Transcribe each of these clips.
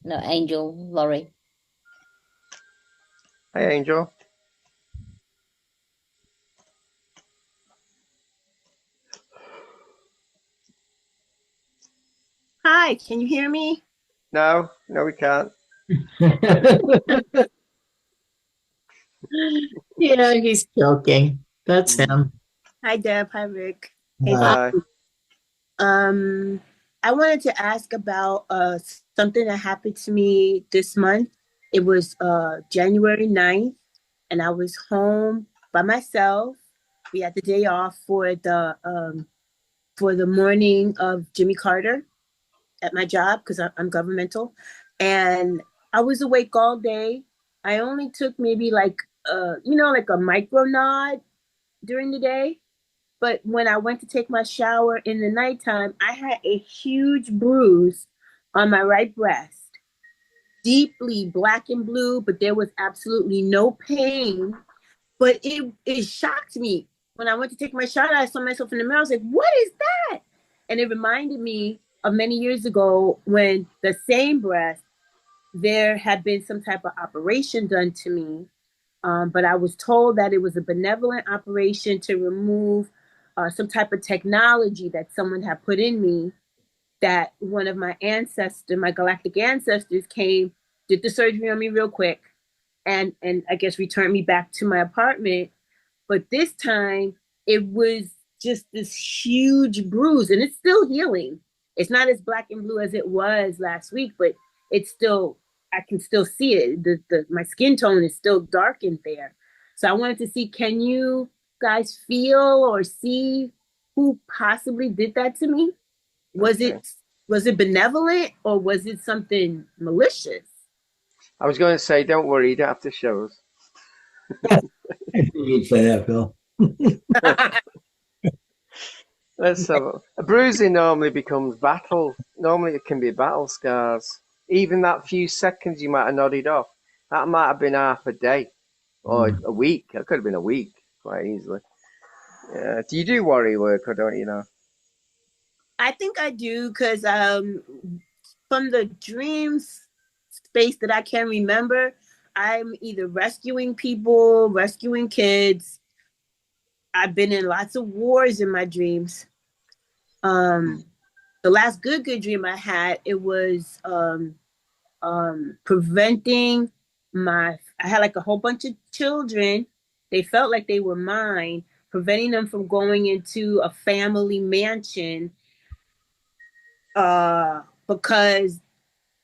No, Angel, Laurie. Hey, Angel. Hi, can you hear me? No, no, we can't. Yeah, he's joking. That's him. Hi, Deb. Hi, Rick. Hey, Hi. um, I wanted to ask about something that happened to me this month. It was January 9th, and I was home by myself. We had the day off for the morning of Jimmy Carter at my job because I'm governmental, and I was awake all day. I only took maybe like like a micro nod during the day. But when I went to take my shower in the nighttime, I had a huge bruise on my right breast, deeply black and blue, but there was absolutely no pain. But it shocked me. When I went to take my shower, I saw myself in the mirror. I was like, what is that? And it reminded me of many years ago when the same breast, there had been some type of operation done to me, but I was told that it was a benevolent operation to remove some type of technology that someone had put in me. That one of my ancestors, my galactic ancestors, came, did the surgery on me real quick, and I guess returned me back to my apartment. But this time, it was just this huge bruise, and it's still healing. It's not as black and blue as it was last week, but it's still, I can still see it. My skin tone is still darkened there. So I wanted to see, can you guys feel or see who possibly did that to me? Was Okay. it was it benevolent or was it something malicious? I was going to say, don't worry, you don't have to show You'd say that, Phil. us. Let's have a bruising normally becomes battle. Normally it can be battle scars. Even that few seconds you might have nodded off, that might have been half a day or Mm. a week. That could have been a week quite easily. Yeah. Do you do worry work or don't you know? I think I do because from the dreams space that I can remember, I'm either rescuing people, rescuing kids. I've been in lots of wars in my dreams. Hmm. Um, the last good dream I had, it was preventing my. I had like a whole bunch of children. They felt like they were mine, preventing them from going into a family mansion because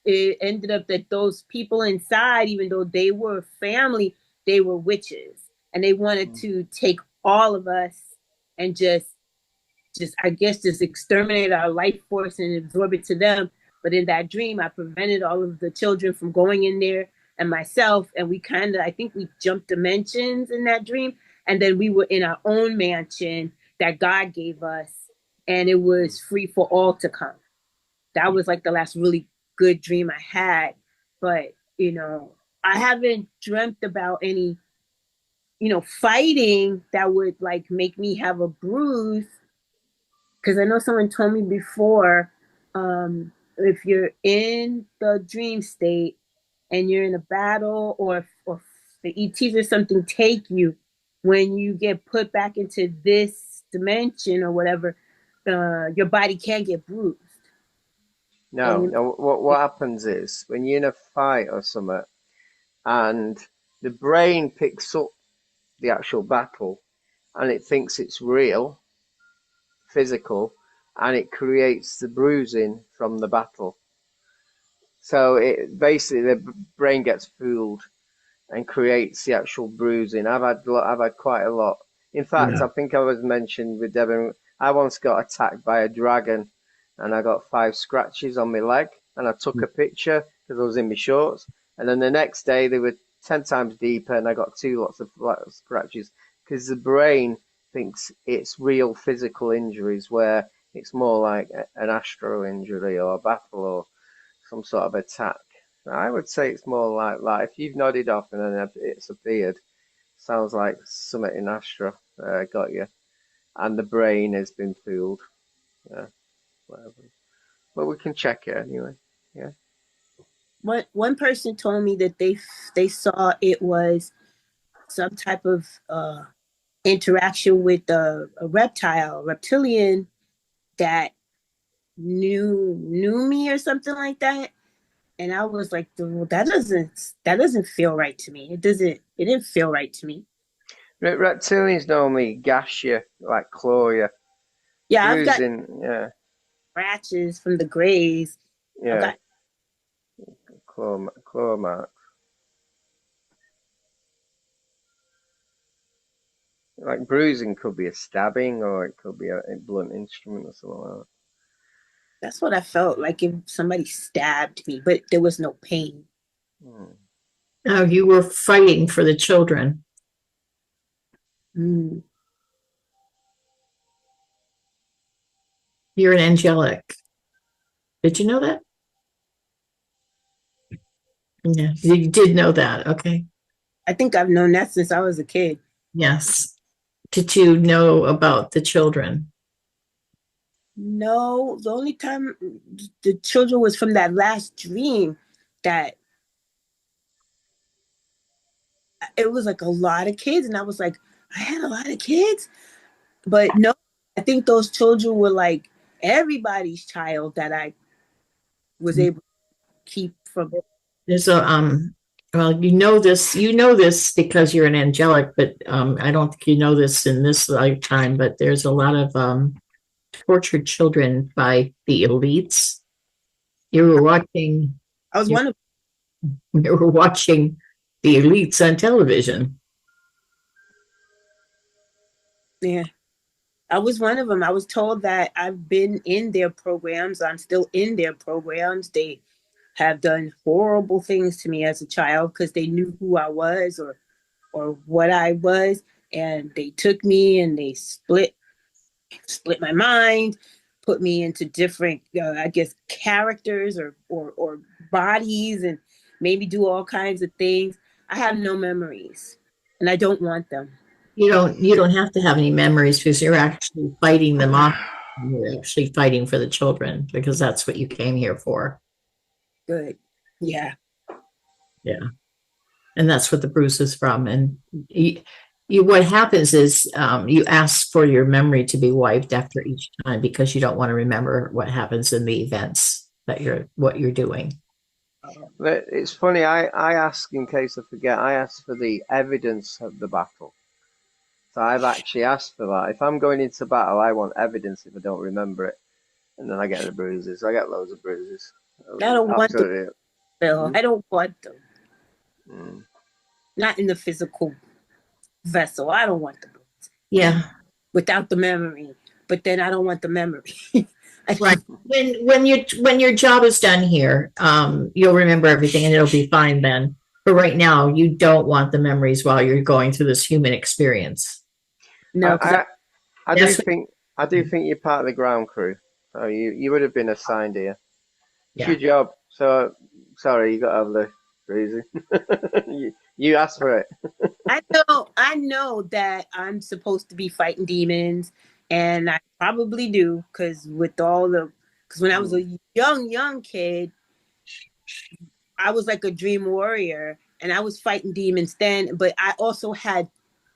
it ended up that those people inside, even though they were family, they were witches, and they wanted to take all of us and just I guess just exterminate our life force and absorb it to them. But in that dream, I prevented all of the children from going in there and myself, and we kind of, I think we jumped dimensions in that dream, and then we were in our own mansion that God gave us, and it was free for all to come. That was like the last really good dream I had. But, I haven't dreamt about any, fighting that would like make me have a bruise. Because I know someone told me before, if you're in the dream state and you're in a battle, or the ETs or something take you, when you get put back into this dimension or whatever, your body can get bruised. No, And no. What happens is when you're in a fight or something, and the brain picks up the actual battle, and it thinks it's real, physical, and it creates the bruising from the battle. So it basically the brain gets fooled and creates the actual bruising. I've had quite a lot. In fact, Yeah. I think I was mentioned with Devin. I once got attacked by a dragon, and I got 5 scratches on my leg, and I took a picture because I was in my shorts. And then the next day they were 10 times deeper, and I got two lots of scratches because the brain thinks it's real physical injuries, where it's more like an astral injury or a battle or some sort of attack. I would say it's more like that. If you've nodded off and then it's appeared, sounds like something in Astra got you, and the brain has been fooled. Yeah, whatever. But we can check it anyway. Yeah. one person told me that they saw it was some type of interaction with a reptilian that knew me or something like that. And I was like, well, that doesn't feel right to me. It didn't feel right to me. Reptilians normally gash you, like claw you, Yeah, I've got bruising. Yeah, scratches from the grays. I've yeah, got claw marks. Like bruising could be a stabbing, or it could be a blunt instrument or something like that. that's what I felt like if somebody stabbed me, but there was no pain. Hmm. Now you were fighting for the children. Mm. You're an angelic. Did you know that? Yeah, you did know that. Okay. I think I've known that since I was a kid. Yes. Did you know about the children? No, the only time the children was from that last dream that it was like a lot of kids. And I was like, I had a lot of kids. But no, I think those children were like everybody's child that I was able to keep from. There's a well, you know this because you're an angelic, but I don't think you know this in this lifetime, but there's a lot of tortured children by the elites. You were watching I was you, one of you were watching the elites on television. yeah. I was one of them. I was told that I've been in their programs. I'm still in their programs. They have done horrible things to me as a child because they knew who I was or what I was, and they took me and they split my mind, put me into different, I guess, characters or bodies, and maybe do all kinds of things. I have no memories, and I don't want them. You don't have to have any memories because you're actually fighting them off. You're actually fighting for the children because that's what you came here for. Good. Yeah. Yeah. And that's what the bruise is from. And what happens is you ask for your memory to be wiped after each time because you don't want to remember what happens in the events that what you're doing. But it's funny. I ask in case I forget. I ask for the evidence of the battle. So I've actually asked for that. If I'm going into battle, I want evidence if I don't remember it, and then I get the bruises. I get loads of bruises. I don't want them, Absolutely. Bill. I don't want them. Mm. Not in the physical vessel. I don't want them Yeah. without the memory. But then I don't want the memory. Right. When your job is done here, you'll remember everything and it'll be fine then. But right now, you don't want the memories while you're going through this human experience. No, because I do think you're part of the ground crew. So you would have been assigned here. It's Yeah. your job. So sorry, you got to have the bruising. you asked for it. I know that I'm supposed to be fighting demons, and I probably do because when I was a young kid, I was like a dream warrior, and I was fighting demons then. But I also had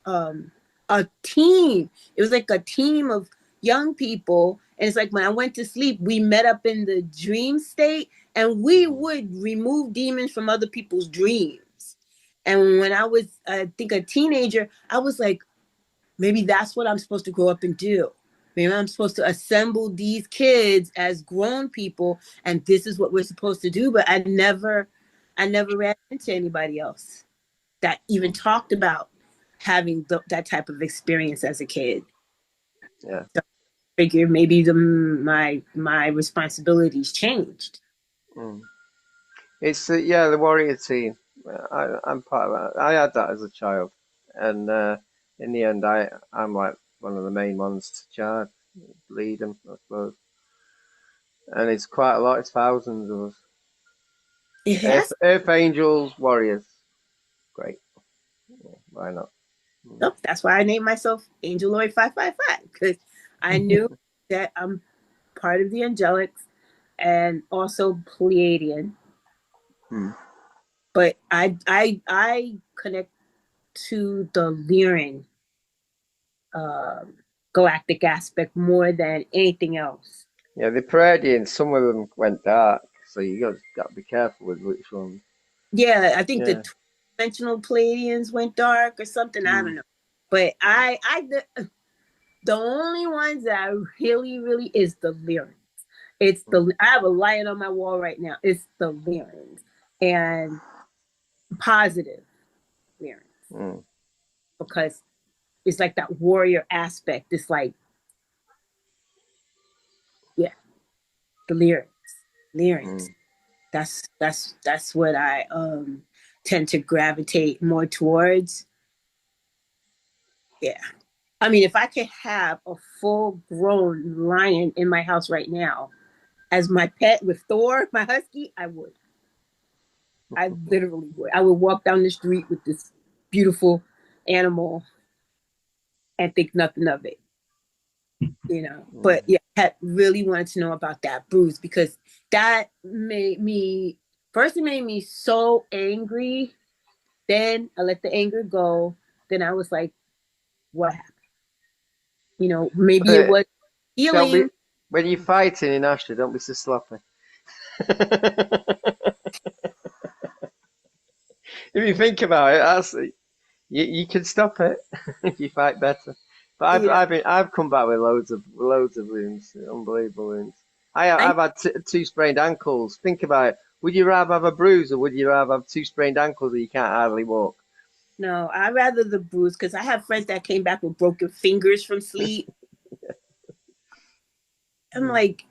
a team. It was like a team of young people, and it's like when I went to sleep, we met up in the dream state, and we would remove demons from other people's dreams. And when I was, I think, a teenager, I was like, maybe that's what I'm supposed to grow up and do. Maybe I'm supposed to assemble these kids as grown people, and this is what we're supposed to do. But I never ran into anybody else that even talked about having that type of experience as a kid. Yeah. So I figure maybe my responsibilities changed. Mm. It's the warrior team. I'm part of that. I had that as a child, and in the end, I'm like one of the main ones to charge, lead them, I suppose. And it's quite a lot. It's thousands of us. It has. Earth angels, warriors. Great. Yeah, why not? Nope, that's why I named myself Angel Lloyd 555 because I knew that I'm part of the angelics and also Pleiadian. But I connect to the Lyran galactic aspect more than anything else. Yeah, the Pleiadians, some of them went dark, so you got to be careful with which one. Yeah, I think the dimensional Pleiadians went dark or something. I don't know, but the only ones that I really is the Lyrans. It's I have a lion on my wall right now. It's the Lyrans and positive Lyrans because it's like that warrior aspect. It's like, yeah, the Lyrans. That's what I tend to gravitate more towards. Yeah. I mean, if I could have a full-grown lion in my house right now as my pet with Thor, my husky, I would. I literally would. I would walk down the street with this beautiful animal and think nothing of it. You know, but yeah, I really wanted to know about that bruise because that made me, first it made me so angry. Then I let the anger go. Then I was like, what happened? You know, maybe it was healing. When you're fighting in Ashley, don't be so sloppy. If you think about it, you can stop it if you fight better. But I've come back with loads of wounds, unbelievable wounds. I've had two sprained ankles. Think about it. Would you rather have a bruise or would you rather have two sprained ankles that you can't hardly walk? No, I'd rather the bruise because I have friends that came back with broken fingers from sleep. I'm like,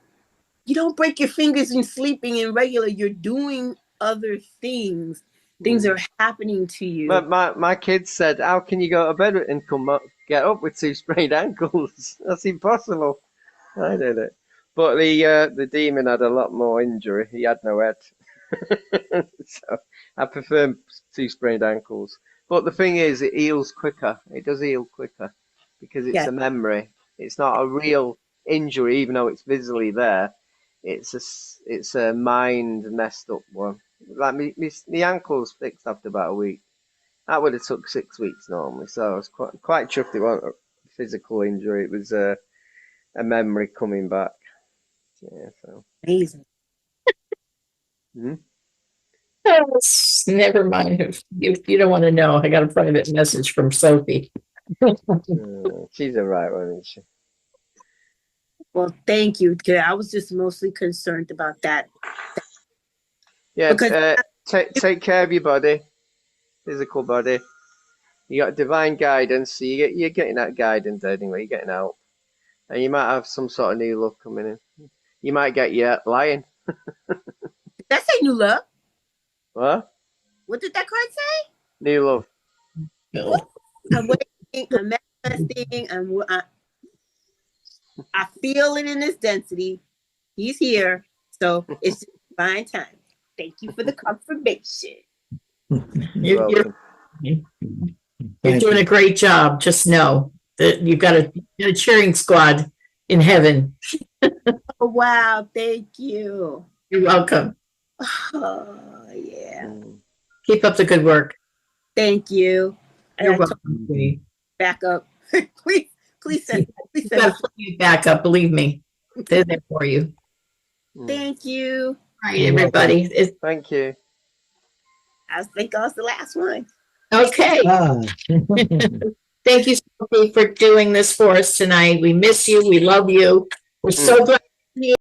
you don't break your fingers in sleeping in regular. You're doing other things. Things are happening to you. My kids said, how can you go to bed and get up with two sprained ankles? That's impossible. I did it. But the demon had a lot more injury. He had no head. So I prefer two sprained ankles. But the thing is, it heals quicker. It does heal quicker because it's a memory. It's not a real injury, even though it's visually there. It's a mind messed up one. Like my ankle's fixed after about a week. That would have took 6 weeks normally. So I was quite chuffed. It wasn't a physical injury. It was a memory coming back. Yeah. So amazing. Never mind. If you don't want to know, I got a private message from Sophie. She's a right one, isn't she? Well, thank you. I was just mostly concerned about that. Yeah, take care of your body, physical body. You got divine guidance, so you're getting that guidance anyway. You're getting out, and you might have some sort of new love coming in. You might get your lion. Did that say new love? What? What did that card say? New love. No. I'm waiting. I'm manifesting. I feel it in this density. He's here, so it's divine time. Thank you for the confirmation. You're doing a great job. Just know that you've got a cheering squad in heaven. Oh, wow. Thank you. You're welcome. Oh, yeah. Keep up the good work. Thank you. You're welcome. Back up. Please send. You've got plenty of backup, believe me. They're there for you. Thank you. All right, everybody. Thank you. I think I was the last one. Okay. Thank you, Sophie, for doing this for us tonight. We miss you. We love you. We're so glad you